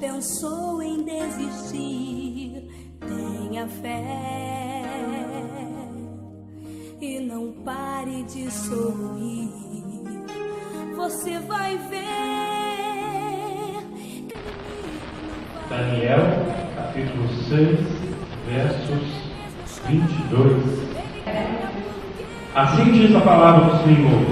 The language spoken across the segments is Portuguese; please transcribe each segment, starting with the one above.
pensou em desistir, tenha fé e não pare de sorrir. Você vai ver. Daniel, capítulo 6, versos 22. Assim diz a palavra do Senhor: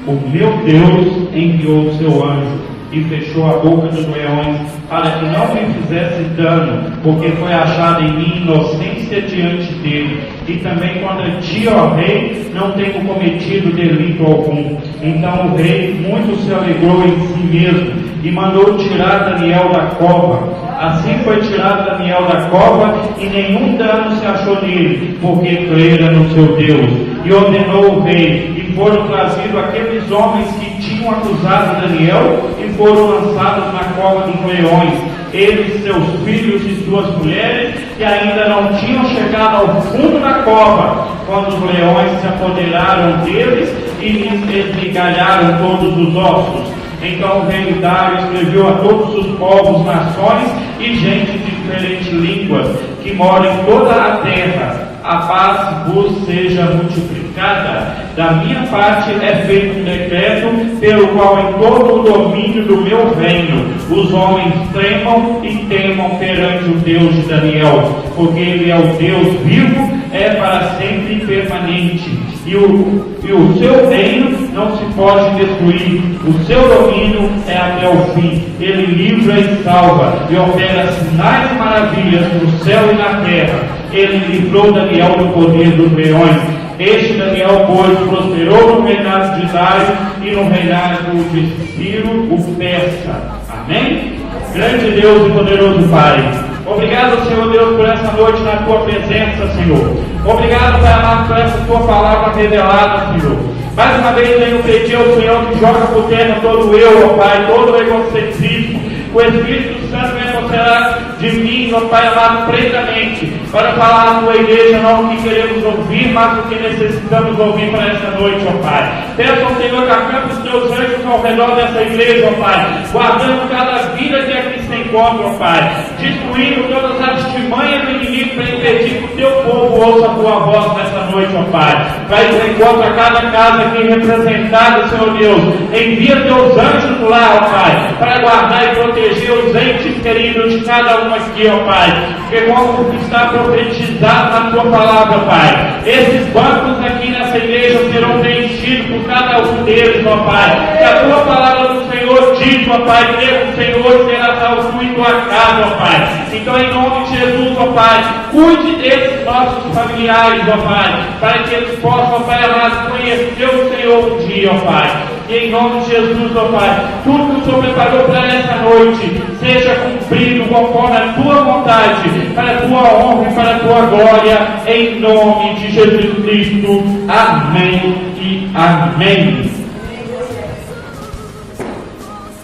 o meu Deus enviou o seu anjo e fechou a boca dos leões, para que não me fizesse dano, porque foi achada em mim inocência diante dele. E também contra ti, ó rei, não tenho cometido delito algum. Então o rei muito se alegrou em si mesmo e mandou tirar Daniel da cova. Assim foi tirado Daniel da cova, e nenhum dano se achou nele, porque crera no seu Deus. E ordenou o rei, e foram trazidos aqueles homens que tinham acusado Daniel, e foram lançados na cova dos leões, eles, seus filhos e suas mulheres, que ainda não tinham chegado ao fundo da cova, quando os leões se apoderaram deles e lhes esmigalharam todos os ossos. Então o rei Dário escreveu a todos os povos, nações e gente de diferentes línguas que moram em toda a terra: a paz vos seja multiplicada. Da minha parte é feito um decreto, pelo qual em todo o domínio do meu reino os homens tremam e temam perante o Deus de Daniel, porque ele é o Deus vivo, é para sempre permanente, e o seu reino não se pode destruir, o seu domínio é até o fim. Ele livra e salva, e opera sinais e maravilhas no céu e na terra. Ele livrou Daniel do poder dos leões. Este Daniel, pois, prosperou no reinado de Dário e no reinado de Ciro, o persa. Amém? Grande Deus e poderoso Pai, obrigado, Senhor Deus, por essa noite na Tua presença, Senhor. Obrigado, Pai amado, por essa Tua palavra revelada, Senhor. Mais uma vez venho pedir ao Senhor que joga por terra todo o eu, ó Pai, todo o egocentrismo. O Espírito Santo venha apoderar de mim, ó Pai amado, plenamente, para falar à Tua igreja, não o que queremos ouvir, mas o que necessitamos ouvir para esta noite, ó Pai. Peço ao Senhor que acampe os Teus anjos ao redor dessa igreja, ó Pai, guardando cada vida que aqui se encontra, ó Pai, destruindo todas as artimanhas do inimigo para impedir que o Teu povo ouça a Tua voz nessa noite, ó Pai. Vai de encontro a cada casa aqui representada, Senhor Deus. Envia Teus anjos lá, ó Pai, para guardar e proteger os entes queridos de cada um aqui, ó Pai, porque como está profetizado na Tua palavra, Pai, esses bancos aqui nessa igreja serão preenchidos por cada um deles, ó Pai, que a Tua palavra do Senhor diz, ó Pai, que o Senhor será salvo em Tua casa, ó Pai. Então, em nome de Jesus, ó Pai, cuide desses nossos familiares, ó Pai, para que eles possam, ó Pai amado, conhecer o Senhor um dia, ó Pai. E em nome de Jesus, ó Pai, tudo que o Senhor preparou para essa noite seja cumprido conforme a Tua vontade, para a Tua honra e para a Tua glória, em nome de Jesus Cristo. Amém e amém.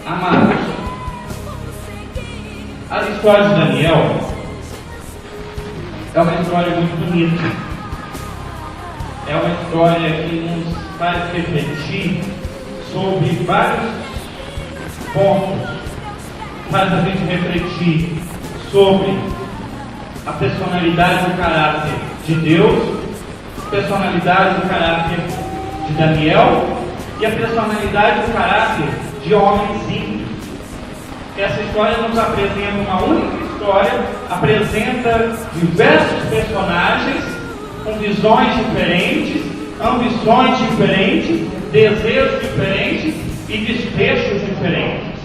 Amados, a história de Daniel é uma história muito bonita. É uma história que nos faz refletir sobre vários pontos, faz a gente refletir sobre a personalidade e o caráter de Deus, a personalidade e o caráter de Daniel e a personalidade e o caráter de homens simples. Essa história nos apresenta uma única história, apresenta diversos personagens com visões diferentes, ambições diferentes, desejos diferentes e desfechos diferentes.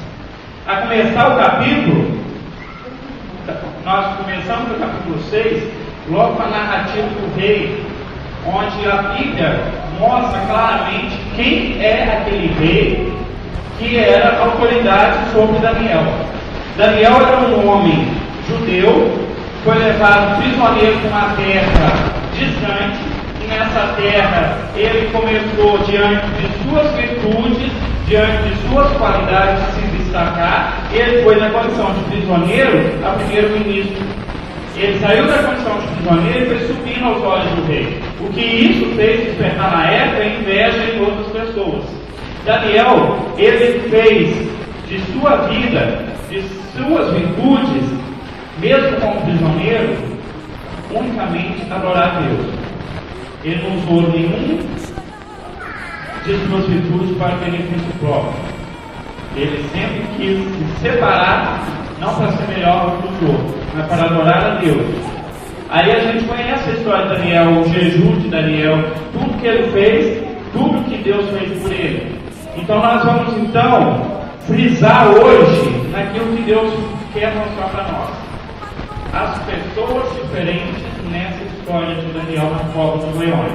A começar o capítulo, nós começamos no capítulo 6, logo com a narrativa do rei, onde a Bíblia mostra claramente quem é aquele rei que era autoridade sobre Daniel. Daniel era um homem judeu, foi levado prisioneiro para uma terra distante, e nessa terra ele começou, diante de suas virtudes, diante de suas qualidades, a se destacar. Ele foi na condição de prisioneiro a primeiro-ministro. Ele saiu da condição de prisioneiro e foi subindo aos olhos do rei. O que isso fez despertar na época inveja em outras pessoas. Daniel, ele fez de sua vida, de suas virtudes, mesmo como prisioneiro, unicamente adorar a Deus. Ele não usou nenhum de suas virtudes para benefício próprio. Ele sempre quis se separar, não para ser melhor do que os outros, mas para adorar a Deus. Aí a gente conhece a história de Daniel, o jejum de Daniel, tudo que ele fez, tudo que Deus fez por ele. Então nós vamos frisar hoje naquilo que Deus quer mostrar para nós. As pessoas diferentes nessa história de Daniel na cova dos leões.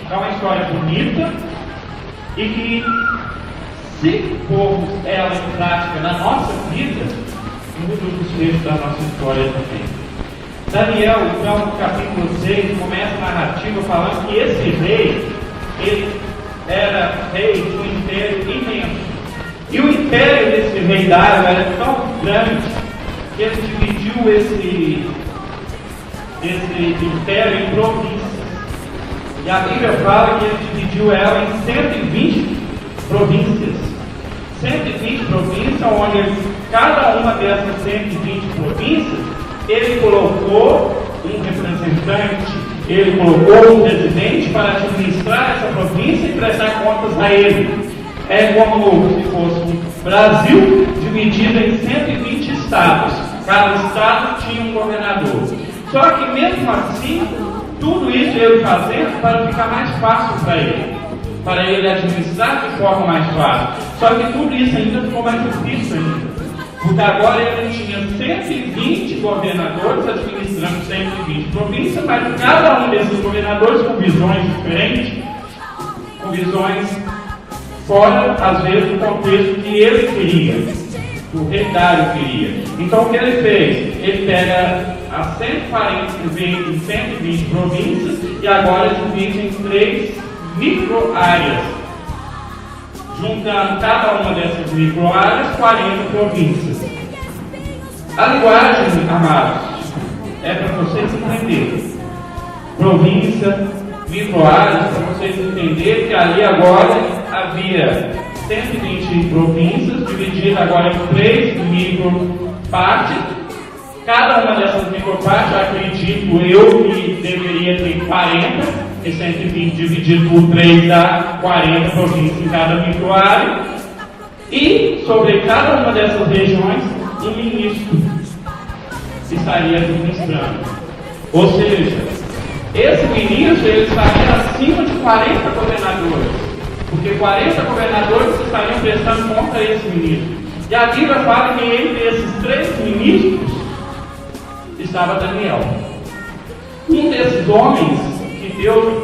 É uma história bonita e que, se formos ela em prática na nossa vida, muda o desfecho da nossa história também. Daniel, então, no capítulo 6, começa a narrativa falando que esse rei, ele era rei de um império imenso. E o império desse rei Dário era tão grande que ele dividiu esse império em províncias. E a Bíblia fala que ele dividiu ela em 120 províncias. 120 províncias, onde cada uma dessas 120 províncias, ele colocou um representante, ele colocou um presidente para administrar essa província e prestar contas a ele. É como se fosse um Brasil dividido em 120 estados. Cada estado tinha um governador. Só que mesmo assim, tudo isso ele fazendo para ficar mais fácil para ele administrar de forma mais fácil. Só que tudo isso ainda ficou mais difícil ainda. Porque agora ele tinha 120 governadores administrando 120 províncias, mas cada um desses governadores com visões diferentes, com visões fora, às vezes, do contexto que ele queria, que o rei Dário queria. Então o que ele fez? Ele pega as 120 províncias e agora divide em 3 micro-áreas, juntando cada uma dessas micro-áreas 40 províncias. A linguagem, amados, é para vocês entenderem. Província, micro-áreas, para vocês entenderem que ali agora havia 120 províncias, divididas agora em 3 micro-partes. Cada uma dessas micropartes, acredito eu, que deveria ter 40, e 120 dividido por 3 dá 40 províncias em cada microárea. E sobre cada uma dessas regiões, um ministro estaria administrando. Ou seja, esse ministro ele estaria acima de 40 governadores, porque 40 governadores estariam prestando conta a esse ministro. E a Bíblia fala que entre esses 3 ministros estava Daniel. Um desses homens que Deus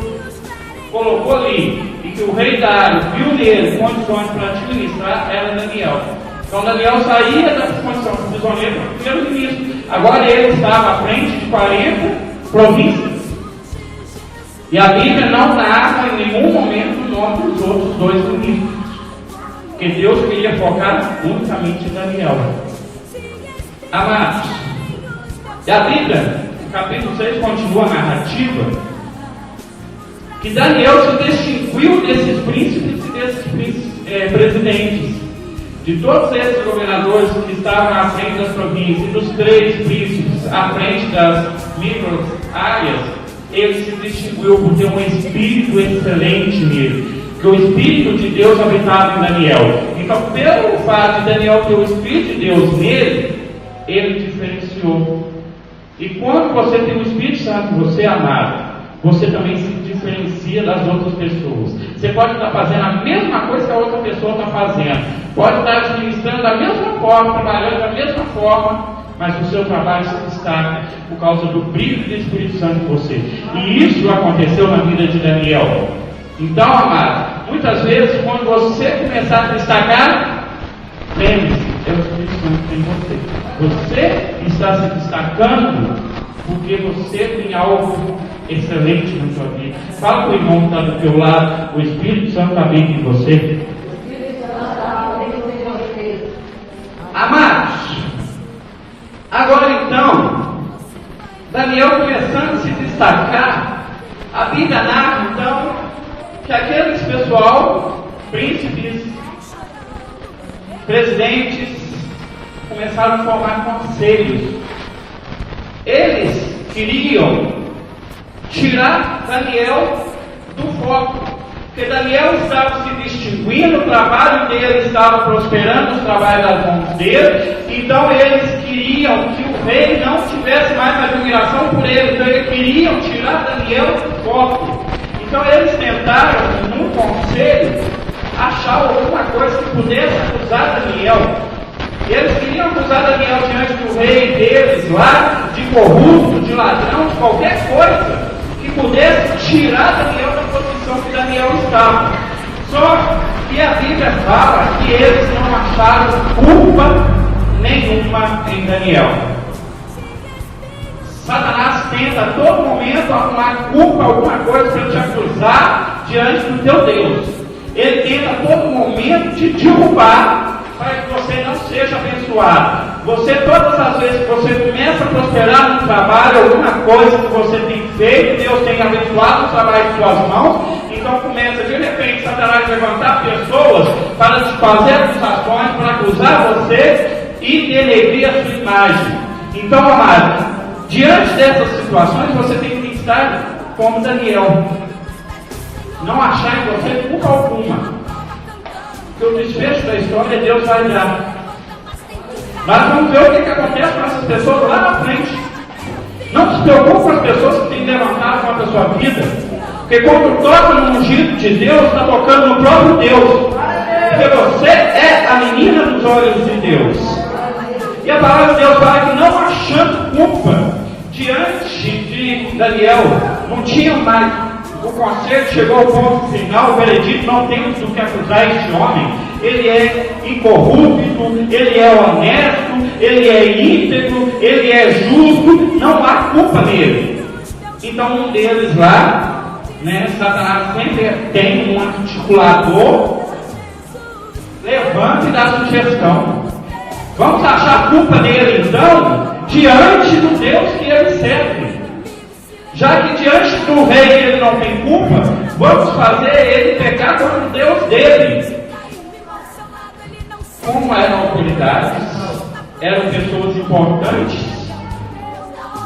colocou ali e que o rei Dário viu nele condições para administrar era Daniel. Então Daniel saía da condição de prisioneiro pelo ministro. Agora ele estava à frente de 40 províncias. E a Bíblia não narra em nenhum momento o nome dos outros 2 ministros, porque Deus queria focar unicamente em Daniel. Amados, e a Bíblia, no capítulo 6, continua a narrativa que Daniel se distinguiu desses príncipes e desses presidentes, de todos esses governadores que estavam à frente das províncias, e dos 3 príncipes à frente das micro-áreas. Ele se distinguiu por ter um espírito excelente nele, que o Espírito de Deus habitava em Daniel. Então, pelo fato de Daniel ter o Espírito de Deus nele, ele diferenciou. E quando você tem o Espírito Santo em você, amado, você também se diferencia das outras pessoas. Você pode estar fazendo a mesma coisa que a outra pessoa está fazendo, pode estar administrando da mesma forma, trabalhando da mesma forma, mas o seu trabalho se destaca por causa do brilho do Espírito Santo em você. E isso aconteceu na vida de Daniel. Então, amado, muitas vezes quando você começar a destacar, lembre-se, é o Espírito Santo em você. Você está se destacando porque você tem algo excelente na sua vida. Fala com o irmão que está do teu lado, o Espírito Santo habita em você. Amados, agora então, Daniel começando a se destacar, a Bíblia narra então que aqueles pessoal, príncipes, presidentes, começaram a formar conselhos. Eles queriam tirar Daniel do foco, porque Daniel estava se distinguindo, o trabalho dele estava prosperando, os trabalhos das mãos dele, então eles queriam que o rei não tivesse mais admiração por ele, então eles queriam tirar Daniel do foco. Então eles tentaram, num conselho, achar alguma coisa que pudesse acusar Daniel. Eles queriam acusar Daniel diante do rei deles lá, de corrupto, de ladrão, de qualquer coisa que pudesse tirar Daniel da posição que Daniel estava. Só que a Bíblia fala que eles não acharam culpa nenhuma em Daniel. Satanás tenta a todo momento arrumar culpa, alguma coisa para te acusar diante do teu Deus. Ele tenta a todo momento te derrubar para que você não seja abençoado. Você, todas as vezes que você começa a prosperar no trabalho, alguma coisa que você tem feito, Deus tem abençoado o trabalho de suas mãos, então começa de repente Satanás levantar pessoas para te fazer acusações, para acusar você e denegrir a sua imagem. Então, amado, diante dessas situações você tem que estar como Daniel, não achar em você culpa alguma. O desfecho da história Deus vai dar. Mas vamos ver o que acontece com essas pessoas lá na frente. Não se preocupe com as pessoas que têm levantado contra a sua vida, porque quando toca no ungido de Deus, está tocando no próprio Deus, porque você é a menina dos olhos de Deus. E a palavra de Deus fala que não achando culpa diante de Daniel, não tinha mais. O conselho chegou ao ponto final, o veredito: não temos do que acusar este homem. Ele é incorrupto, ele é honesto, ele é íntegro, ele é justo, não há culpa nele. Então um deles lá, Satanás sempre tem um articulador, levanta e dá sugestão. Vamos achar culpa nele então, diante do Deus que ele serve. Já que diante do rei ele não tem culpa, vamos fazer ele pecar contra o Deus dele. Como eram autoridades, eram pessoas importantes.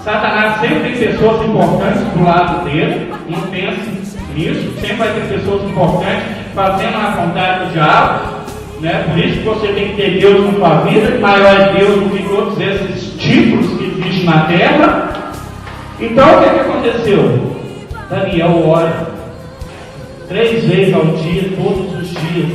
Satanás sempre tem pessoas importantes do lado dele, não pense nisso, sempre vai ter pessoas importantes fazendo a vontade do diabo. Por isso que você tem que ter Deus na sua vida, maior é Deus do que todos esses títulos que existem na terra. Então o que aconteceu? Daniel ora 3 vezes ao dia, todos os dias.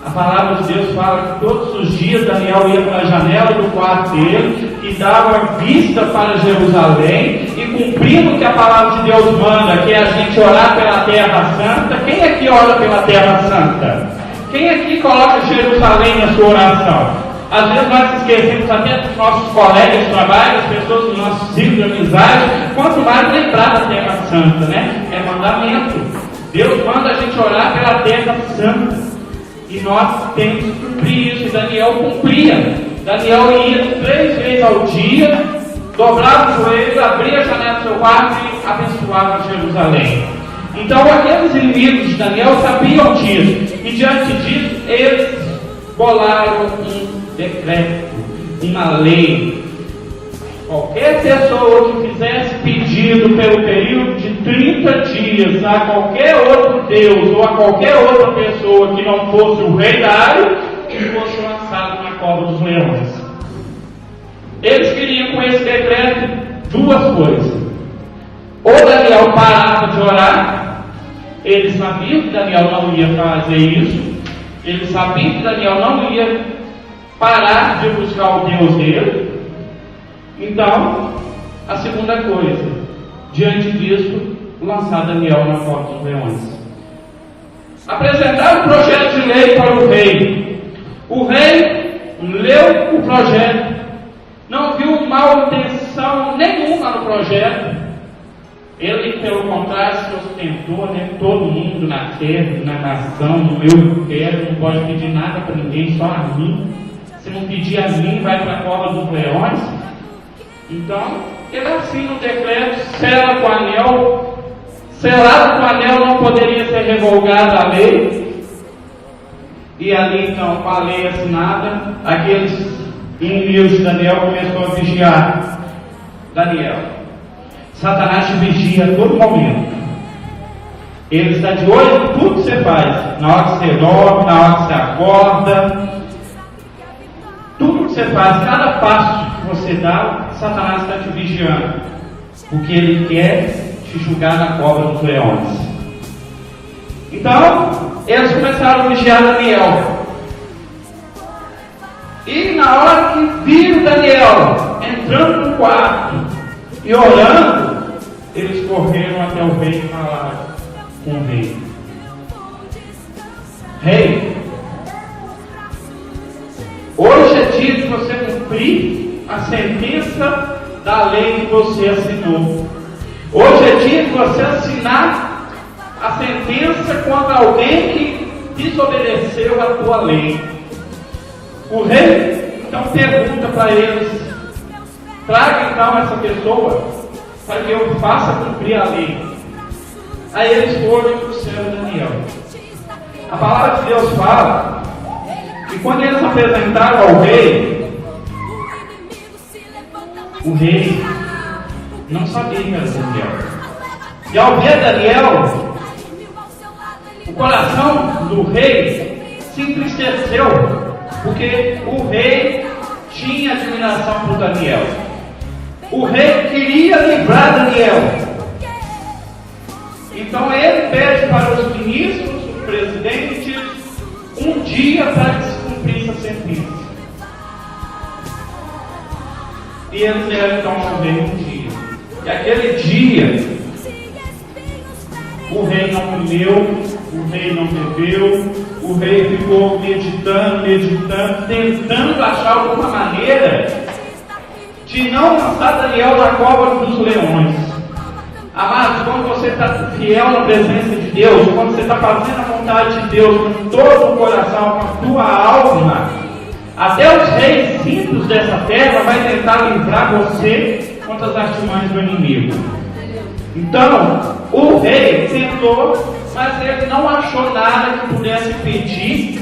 A palavra de Deus fala que todos os dias Daniel ia para a janela do quarto dele e dava vista para Jerusalém, e cumprindo o que a palavra de Deus manda, que é a gente orar pela terra santa. Quem aqui ora pela terra santa? Quem aqui coloca Jerusalém na sua oração? Às vezes nós esquecemos até dos nossos colegas de trabalho, as pessoas do nosso ciclo de amizade, quanto mais lembrar da Terra Santa, É mandamento. Deus manda a gente orar pela Terra Santa. E nós temos que cumprir isso. E Daniel cumpria. Daniel ia 3 vezes ao dia, dobrava os joelhos, abria a janela do seu quarto e abençoava Jerusalém. Então aqueles inimigos de Daniel sabiam disso. E diante disso, eles bolaram um decreto, uma lei. Qualquer pessoa que fizesse pedido pelo período de 30 dias a qualquer outro Deus ou a qualquer outra pessoa que não fosse o rei Dário, que fosse lançado na cova dos leões. Eles queriam com esse decreto 2 coisas: ou Daniel parava de orar, eles sabiam que Daniel não ia fazer isso, eles sabiam que Daniel não ia parar de buscar o Deus dele. Então, a segunda coisa, diante disso, lançar Daniel na cova dos leões. Apresentar o projeto de lei para o rei. O rei leu o projeto, não viu mal intenção nenhuma no projeto. Ele, pelo contrário, se ostentou, todo mundo na terra, na nação, no meu império, não pode pedir nada para ninguém, só a mim. Se não pedir a mim, vai para a cova dos leões. Então, ele assina o decreto, sela com o anel. Selado com o anel, não poderia ser revogada a lei. E ali, então, com a lei assinada, aqueles inimigos de Daniel começou a vigiar Daniel. Satanás te vigia a todo momento. Ele está de olho em tudo que você faz. Na hora que você dorme, na hora que você acorda. Tudo que você faz, cada passo que você dá, Satanás está te vigiando. Porque ele quer te julgar na cova dos leões. Então, eles começaram a vigiar Daniel. E na hora que viram Daniel entrando no quarto e orando, eles correram até o rei e falaram com o rei: Rei, hoje é dia de você cumprir a sentença da lei que você assinou. Hoje é dia de você assinar a sentença contra alguém que desobedeceu a tua lei. O rei então pergunta para eles: traga então essa pessoa para que eu faça cumprir a lei. Aí eles foram e trouxeram Daniel. A palavra de Deus fala que quando eles apresentaram ao rei, o rei não sabia que era Daniel. E ao ver Daniel, o coração do rei se entristeceu, porque o rei tinha admiração por Daniel. O rei queria livrar Daniel. Então ele pede para os ministros, os presidentes, um dia para que se cumprisse a sentença. E eles deram então ao rei um dia. E aquele dia, o rei não comeu, o rei não bebeu, o rei ficou meditando, tentando achar alguma maneira de não lançar Daniel na cova dos leões. Amados, quando você está fiel na presença de Deus, quando você está fazendo a vontade de Deus com todo o coração, com a tua alma, até os reis simples dessa terra vai tentar livrar você contra as artimanhas do inimigo. Então, o rei tentou, mas ele não achou nada que pudesse impedir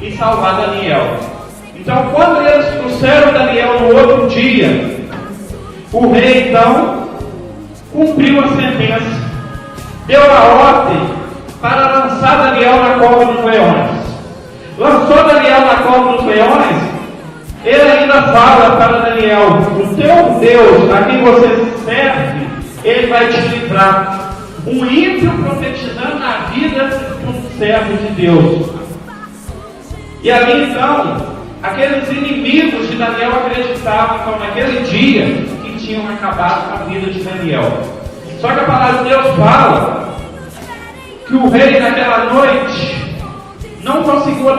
e salvar Daniel. Então, quando eles trouxeram Daniel no outro dia, o rei então cumpriu a sentença, deu a ordem para lançar Daniel na cova dos leões. Lançou Daniel na cova dos leões. Ele ainda fala para Daniel: o teu Deus, a quem você serve, ele vai te livrar. Um ímpio profetizando na vida de um servo de Deus. E ali então, aqueles inimigos de Daniel acreditavam então naquele dia que tinham acabado com a vida de Daniel. Só que a palavra de Deus fala que o rei naquela noite não conseguiu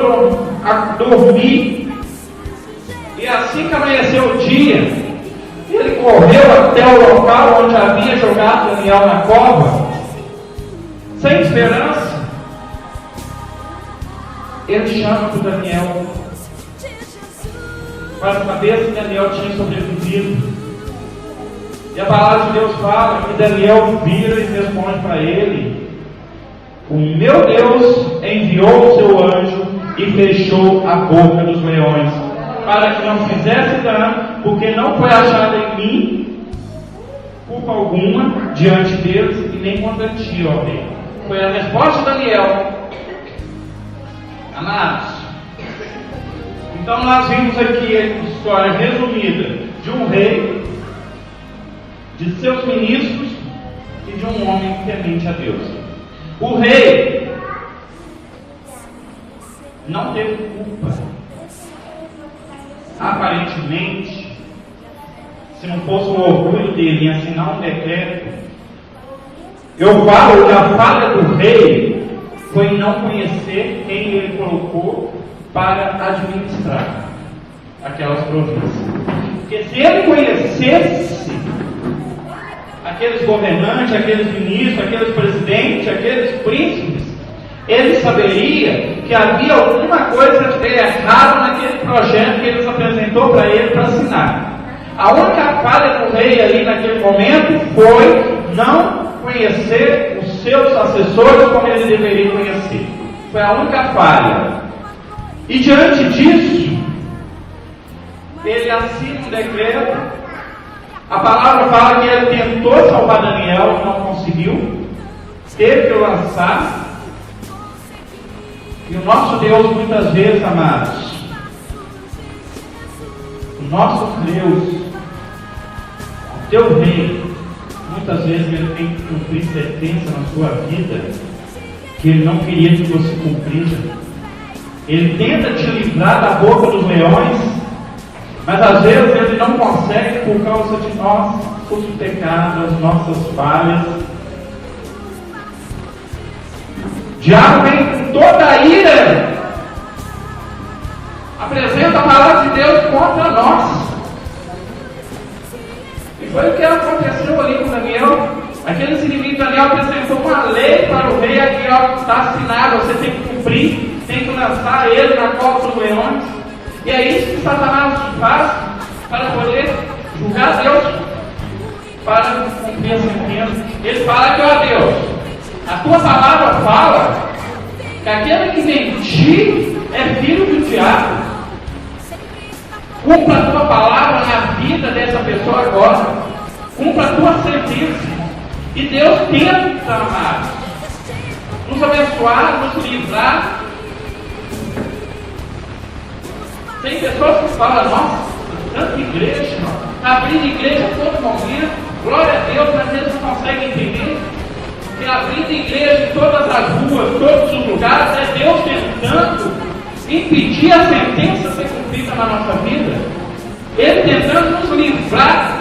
dormir. E assim que amanheceu o dia, ele correu até o local onde havia jogado Daniel na cova, sem esperança. Ele chama para Daniel para saber se Daniel tinha sobrevivido. E a palavra de Deus fala que Daniel vira e responde para ele: o meu Deus enviou o seu anjo e fechou a boca dos leões, para que não fizesse dano, porque não foi achado em mim culpa alguma diante deles e nem contra ti, ó rei. Foi a resposta de Daniel. Amados, então nós vimos aqui a história resumida de um rei, de seus ministros e de um homem temente a Deus. O rei não teve culpa. Aparentemente, se não fosse o orgulho dele em assinar um decreto, eu falo que a falha do rei foi em não conhecer quem ele colocou para administrar aquelas províncias. Porque se ele conhecesse aqueles governantes, aqueles ministros, aqueles presidentes, aqueles príncipes, ele saberia que havia alguma coisa de errado naquele projeto que eles apresentou para ele para assinar. A única falha do rei ali naquele momento foi não conhecer os seus assessores como ele deveria conhecer. Foi a única falha. E diante disso, ele assina um decreto. A palavra fala que ele tentou salvar Daniel, não conseguiu, teve que lançar. E o nosso Deus, muitas vezes, amados, o nosso Deus, o teu rei, muitas vezes ele tem que cumprir sentença na sua vida que ele não queria que fosse cumprida. Ele tenta te livrar da boca dos leões, mas às vezes ele não consegue por causa de nossos pecados, as nossas falhas. O diabo vem com toda a ira, apresenta a palavra de Deus contra nós. E foi o que aconteceu ali com Daniel. Aqueles inimigos de Daniel apresentou uma lei para o rei, aqui está assinado, você tem que cumprir, tem que lançar ele na cova dos leões. E é isso que Satanás faz para poder julgar Deus, para cumprir a sentença. Ele fala que, ó Deus, a tua palavra fala que aquele que mentir é filho do diabo. Cumpra a tua palavra na vida dessa pessoa agora. Cumpra a tua sentença. E Deus tenta, amados, nos abençoar, nos livrar. Tem pessoas que falam, nossa, tanta igreja, abrindo igreja a todo momento, glória a Deus, mas eles não conseguem entender que abrindo igreja em todas as ruas, todos os lugares, é Deus tentando impedir a sentença ser cumprida na nossa vida. Ele tentando nos livrar.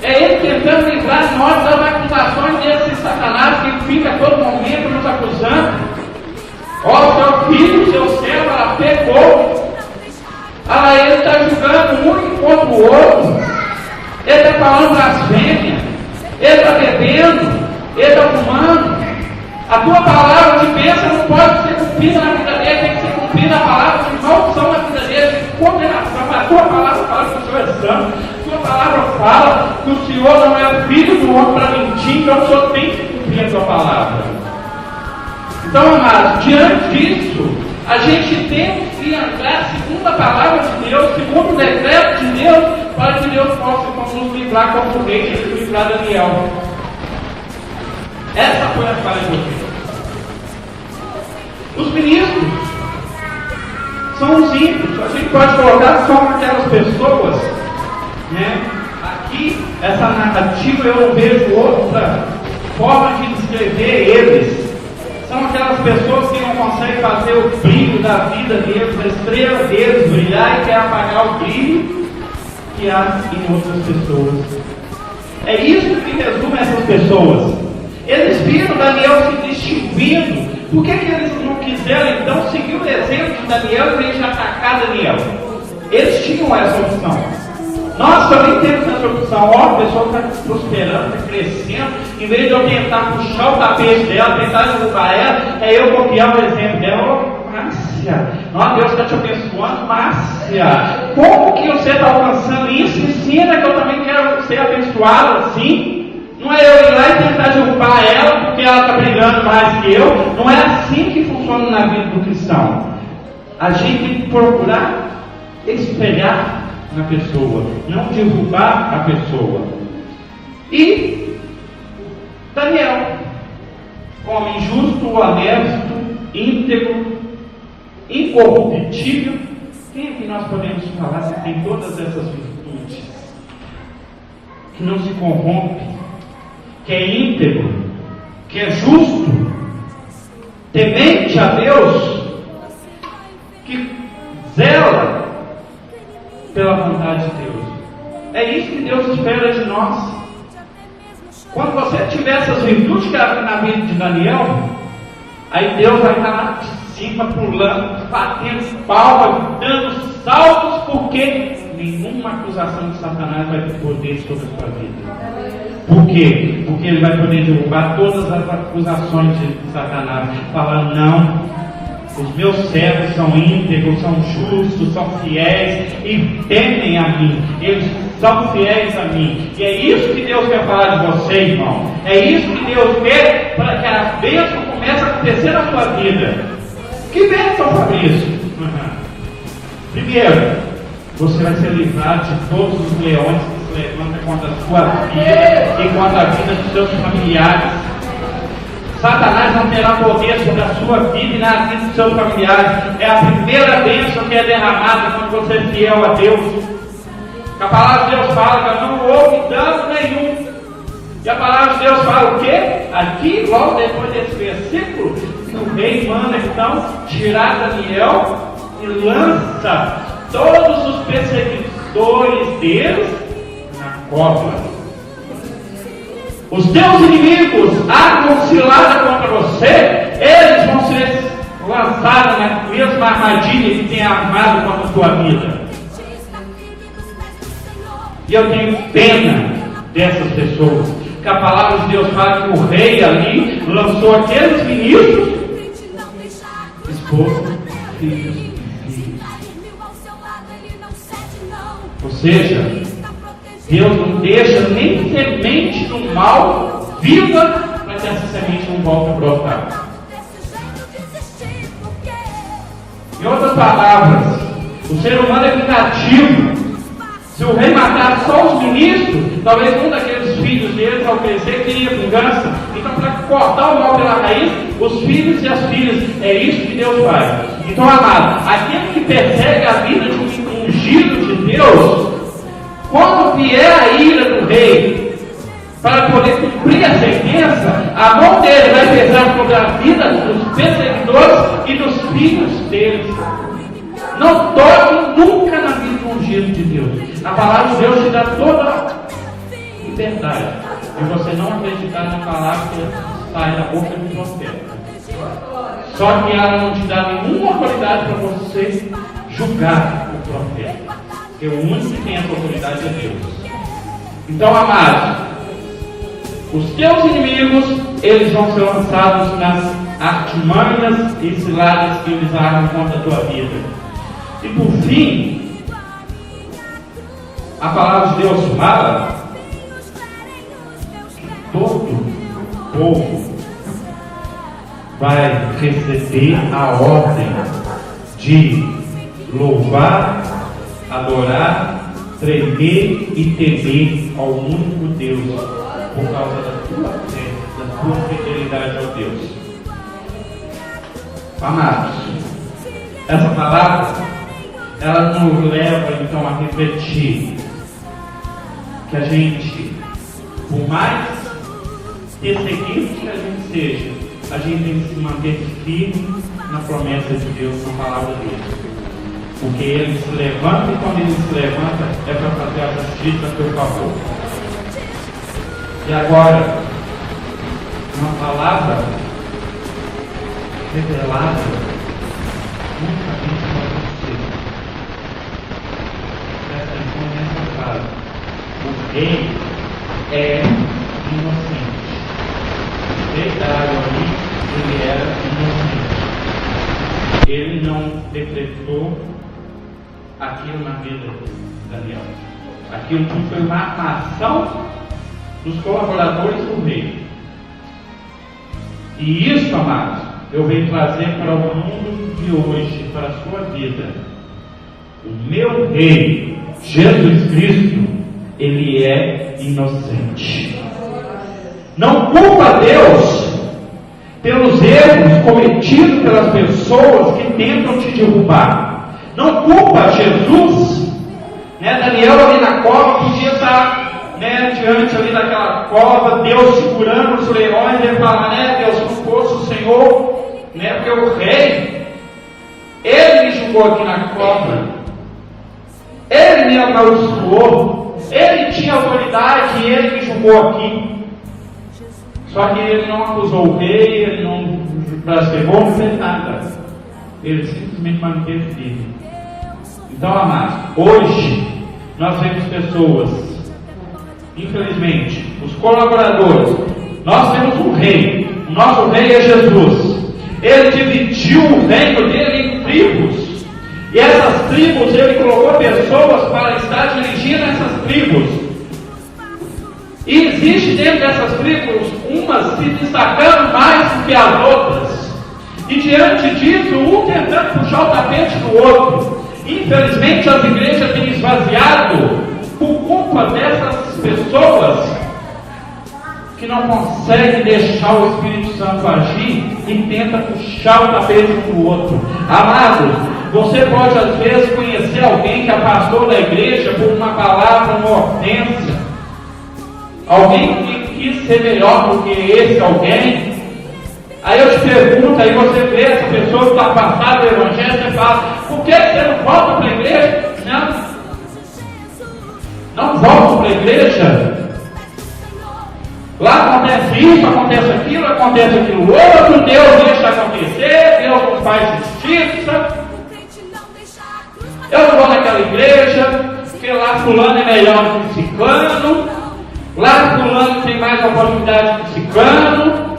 É Ele tentando livrar nós das acusações desse Satanás que fica a todo momento nos acusando. Ó, seu filho, seu servo, ela pecou. Ah, ele está julgando um contra o outro. Ele está falando blasfêmia. Ele está bebendo. Ele está fumando. A tua palavra de bênção não pode ser cumprida na vida dele, tem que ser cumprida a palavra de maldição na vida dele, de condenação. A tua palavra fala que o Senhor é santo. A tua palavra fala que o Senhor não é filho do homem para mentir, então o Senhor tem que cumprir a tua palavra. Então, amados, diante disso, a gente tem que andar segundo a palavra de Deus, segundo o decreto de Deus, para que Deus possa nos livrar como o rei de livrar Daniel. Essa foi a falha de Deus. Os ministros são os ímpios. A gente pode colocar só aquelas pessoas, né? Aqui, essa narrativa eu não vejo outra forma de descrever eles. São aquelas pessoas que não conseguem fazer o brilho da vida deles, a estrela deles brilhar e quer apagar o brilho que há em outras pessoas. É isso que resume essas pessoas. Eles viram Daniel se distinguindo. Por que eles não quiseram então seguir o exemplo de Daniel em vez de atacar Daniel? Eles tinham essa opção. Nós também temos essa opção. Ó, a pessoa está prosperando, está crescendo. Em vez de eu tentar puxar o tapete dela, tentar derrubar ela, é eu copiar o exemplo dela. Ô, Márcia, ó, Deus está te abençoando, Márcia. Como que você está alcançando isso? Ensina que eu também quero ser abençoado assim. Não é eu ir lá e tentar derrubar ela porque ela está brigando mais que eu. Não é assim que funciona na vida do cristão. A gente tem que procurar espelhar na pessoa, não derrubar a pessoa. E Daniel, homem justo, honesto, íntegro, incorruptível. Quem é que nós podemos falar que tem todas essas virtudes? Que não se corrompe, que é íntegro, que é justo, temente a Deus, que zela pela vontade de Deus. É isso que Deus espera de nós. Quando você tiver essas virtudes que era na vida de Daniel, aí Deus vai estar lá de cima, pulando, batendo palmas, dando saltos, porque nenhuma acusação de Satanás vai ter poder sobre a sua vida. Por quê? Porque ele vai poder derrubar todas as acusações de Satanás, falando, não, os meus servos são íntegros, são justos, são fiéis e temem a mim, eles são fiéis a mim. E é isso que Deus quer falar de você, irmão. É isso que Deus quer para que a bênção comece a acontecer na sua vida. Que bênção, Fabrício? Primeiro, você vai ser livrado de todos os leões que se levantam contra a sua vida e contra a vida dos seus familiares. Satanás não terá poder sobre a sua vida e na vida dos seus familiares. É a primeira bênção que é derramada quando você é fiel a Deus. A palavra de Deus fala que não houve dano nenhum. E a palavra de Deus fala o quê? Aqui, logo depois desse versículo, o rei manda então tirar Daniel e lança todos os perseguidores deles na cova. Os teus inimigos armam cilada contra você, eles vão ser lançados na mesma armadilha que tem armado contra a tua vida. E eu tenho pena dessas pessoas, que a palavra de Deus fala que o rei ali lançou aqueles ministros, esposa, filhos e filhos. Ou seja, Deus não deixa nem semente do mal viva para que essa semente não volte a brotar. Em outras palavras, o ser humano é vingativo. Se o rei matasse só os ministros, talvez um daqueles filhos deles, ao crescer, queria vingança. Então, para cortar o mal pela raiz, os filhos e as filhas, é isso que Deus faz. Então, amado, aquele que persegue a vida de um ungido de Deus, quando vier a ira do rei, para poder cumprir a sentença, a mão dele vai pesar sobre a vida dos perseguidores e dos filhos deles. Não toque nunca na vida do ungido de Deus. A palavra de Deus te dá toda a liberdade de você não acreditar na palavra que sai da boca do profeta. Só que ela não te dá nenhuma autoridade para você julgar o profeta. Porque o único que tem essa autoridade é Deus. Então, amados, os teus inimigos, eles vão ser lançados nas artimanhas e ciladas que eles armam contra a tua vida. E por fim, a palavra de Deus fala que todo povo vai receber a ordem de louvar, adorar, tremer e temer ao único Deus por causa da tua fé, da tua fidelidade ao Deus. Amados, essa palavra ela nos leva então a refletir que a gente, por mais perseguidos que a gente seja, a gente tem que se manter firme na promessa de Deus, na palavra dele. Porque ele se levanta e quando ele se levanta é para fazer a justiça a teu favor. E agora, uma palavra revelada unicamente para você. Presta atenção nessa frase. O rei é inocente. O rei da água ali, ele era inocente. Ele não decretou aquilo na vida de Daniel. Aquilo tudo foi uma armação dos colaboradores do rei. E isso, amados, eu venho trazer para o mundo de hoje, para a sua vida. O meu rei, Jesus Cristo, ele é inocente. Não culpa Deus pelos erros cometidos pelas pessoas que tentam te derrubar. Não culpa Jesus. Daniel ali na cova podia estar diante ali daquela cova, Deus segurando os leões, e ele fala, Deus, não fosse o Senhor, porque o rei, ele me julgou aqui na cova, ele me amaldiçoou, ele tinha autoridade e ele me julgou aqui. Só que ele não acusou o rei, ele não blasfemou, não fez nada. Ele simplesmente manteve firme. Então, amados, hoje nós vemos pessoas, infelizmente, os colaboradores, nós temos um rei, o nosso rei é Jesus. Ele dividiu o reino dele em tribos, e essas tribos ele colocou pessoas para estar dirigindo essas tribos. E existe dentro dessas tribos umas se destacando mais do que as outras, e diante disso, um tentando puxar o tapete do outro. Infelizmente, as igrejas têm esvaziado por culpa dessas pessoas que não conseguem deixar o Espírito Santo agir e tenta puxar o tapete um do outro. Amados, você pode às vezes conhecer alguém que é pastor da igreja por uma palavra, uma ofensa, alguém que quis ser melhor do que esse alguém. Aí eu te pergunto, aí você vê essa pessoa que está afastada do evangelho, você fala: por que você não volta para a igreja? Não volta para a igreja. Lá acontece isso, acontece aquilo outro, Deus deixa acontecer, Deus não faz justiça. Eu não vou naquela igreja, porque lá fulano é melhor do que ciclano, lá fulano tem mais oportunidade que ciclano.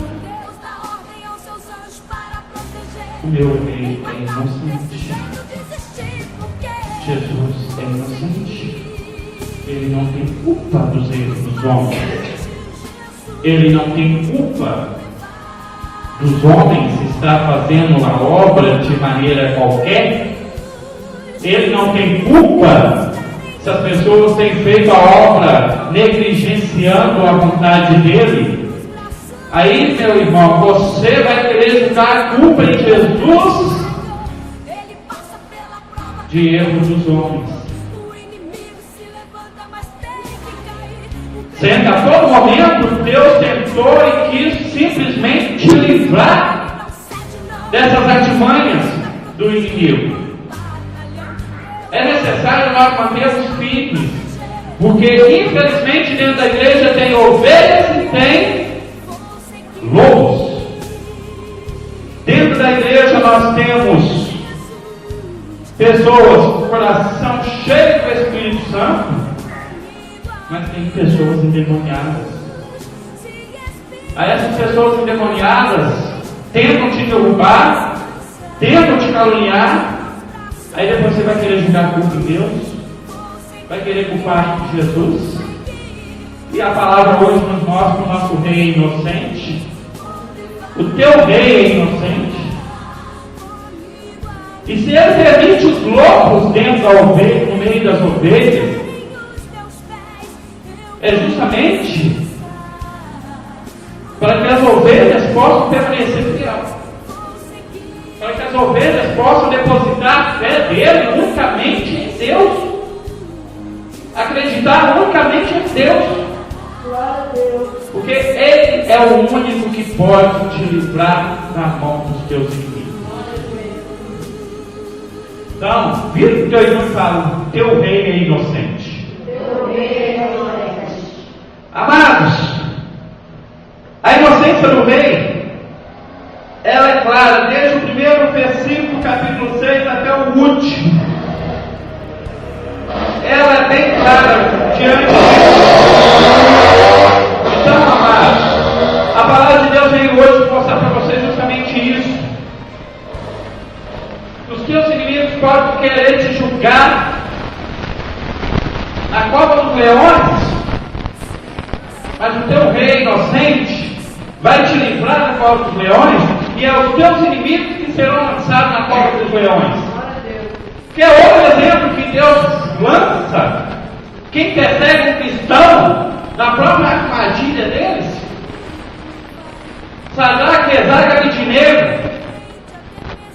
O meu rei é inocente. Jesus é inocente. Ele não tem culpa dos erros dos homens. Ele não tem culpa dos homens estar fazendo a obra de maneira qualquer. Ele não tem culpa se as pessoas têm feito a obra negligenciando a vontade dele. Aí, meu irmão, você vai querer jogar a culpa em Jesus de erro dos homens. Sendo a todo momento, Deus tentou e quis simplesmente te livrar dessas artimanhas do inimigo. É necessário nós mantermos firmes, porque infelizmente dentro da igreja tem ovelhas e tem lobos. Dentro da igreja nós temos pessoas com o coração cheio do Espírito Santo, mas tem pessoas endemoniadas. Aí essas pessoas endemoniadas tentam te derrubar, tentam te caluniar. Aí depois você vai querer jogar a culpa em Deus, vai querer culpar Jesus. E a palavra hoje nos mostra que o nosso rei é inocente. O teu rei é inocente. E se ele permite os lobos dentro da ovelha, no meio das ovelhas, é justamente para que as ovelhas possam permanecer fiel, para que as ovelhas possam depositar a fé dele unicamente em Deus, acreditar unicamente em Deus, porque ele é o único que pode te livrar da mão dos teus inimigos. Então, vira o teu irmão e fala: teu rei é inocente. Amados, a inocência do rei, ela é clara, desde o primeiro versículo, capítulo 6, até o último. Ela é bem clara diante de Deus. Então, amados, a palavra de Deus veio hoje mostrar para vocês justamente isso. Os teus inimigos podem querer te julgar na cova dos leões, mas o teu rei inocente vai te livrar da cova dos leões, e é os teus inimigos que serão lançados na cova dos leões. Que é outro exemplo que Deus lança quem persegue um cristão na própria armadilha deles. Sadraque, Mesaque e Abednego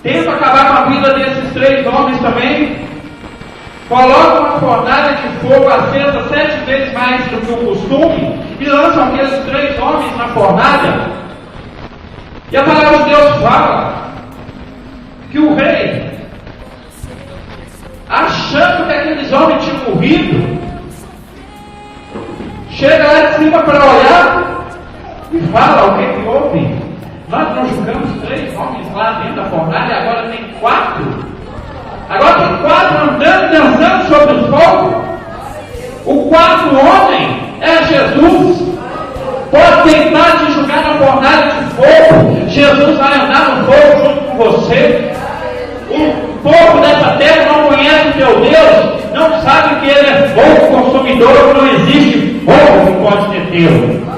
tentam acabar com a vida desses 3 homens também. Colocam uma fornalha de fogo acesa 7 vezes mais do que o costume e lançam aqueles 3 homens na fornalha. E a palavra de Deus fala que o rei, achando que aqueles homens tinham morrido, chega lá de cima para olhar e fala: o que houve? Nós não julgamos 3 homens lá dentro da fornalha e agora tem 4. Agora tem 4 andando, dançando sobre o fogo. O 4º homem é Jesus. Pode tentar te jogar na fornalha de fogo, Jesus vai andar no fogo junto com você. O povo dessa terra não conhece o teu Deus, não sabe que ele é fogo consumidor, que não existe fogo que pode detê-lo.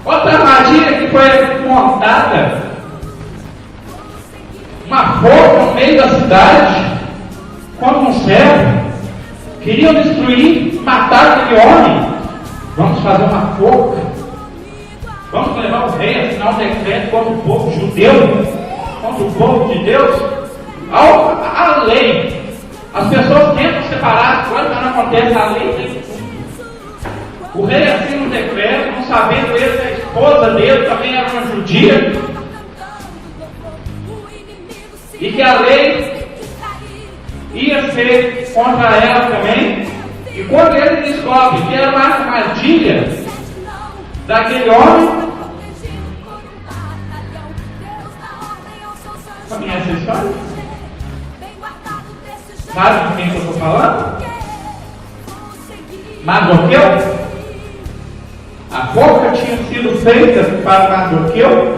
Outra armadilha que foi montada, uma forca no meio da cidade, como um servo, queriam destruir, matar aquele homem. Vamos fazer uma forca. Vamos levar o rei a assinar um decreto contra o povo judeu, contra o povo de Deus. A lei. As pessoas tentam separar as coisas, mas não acontece. A lei tem. O rei assina um decreto, não sabendo ele que a esposa dele também era uma judia, e que a lei ia ser contra ela também. E quando ele descobre que era uma armadilha daquele homem, conhece essa história? Sabe de quem eu estou falando? Mardoqueu? A forca tinha sido feita para Mardoqueu,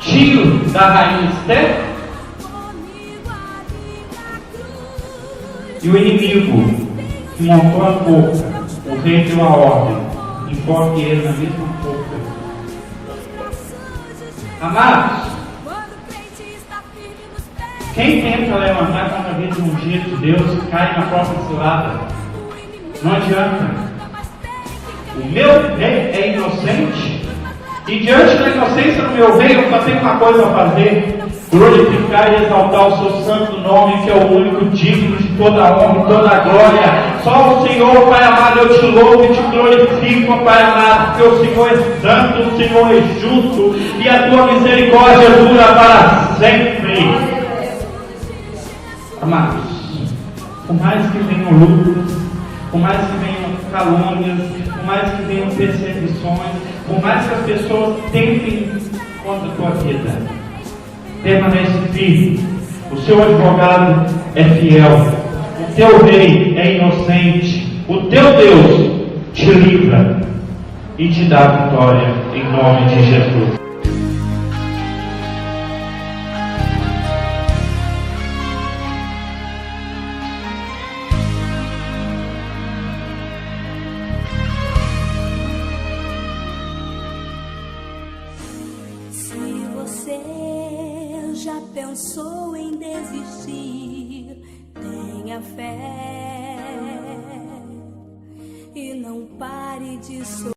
tio da rainha Esther, e o inimigo que montou a forca, o rei deu a ordem, enforque ele na mesma forca. Amados, quem tenta levantar contra a vida ungida de Deus cai na própria cilada. Não adianta. O meu rei é inocente, e diante da inocência do meu rei eu só tenho uma coisa a fazer: glorificar e exaltar o seu santo nome, que é o único digno de toda a honra e toda a glória. Só o Senhor, Pai amado, eu te louvo e te glorifico, Pai amado, porque o Senhor é santo, o Senhor é justo, e a tua misericórdia dura para sempre. Amados, por mais que venham lutas, por mais que venham calúnias, por mais que venham perseguições, por mais que as pessoas tentem contra a tua vida, permanece firme. O seu advogado é fiel, o teu rei é inocente, o teu Deus te livra e te dá vitória em nome de Jesus. Você já pensou em desistir? Tenha fé e não pare de sonhar.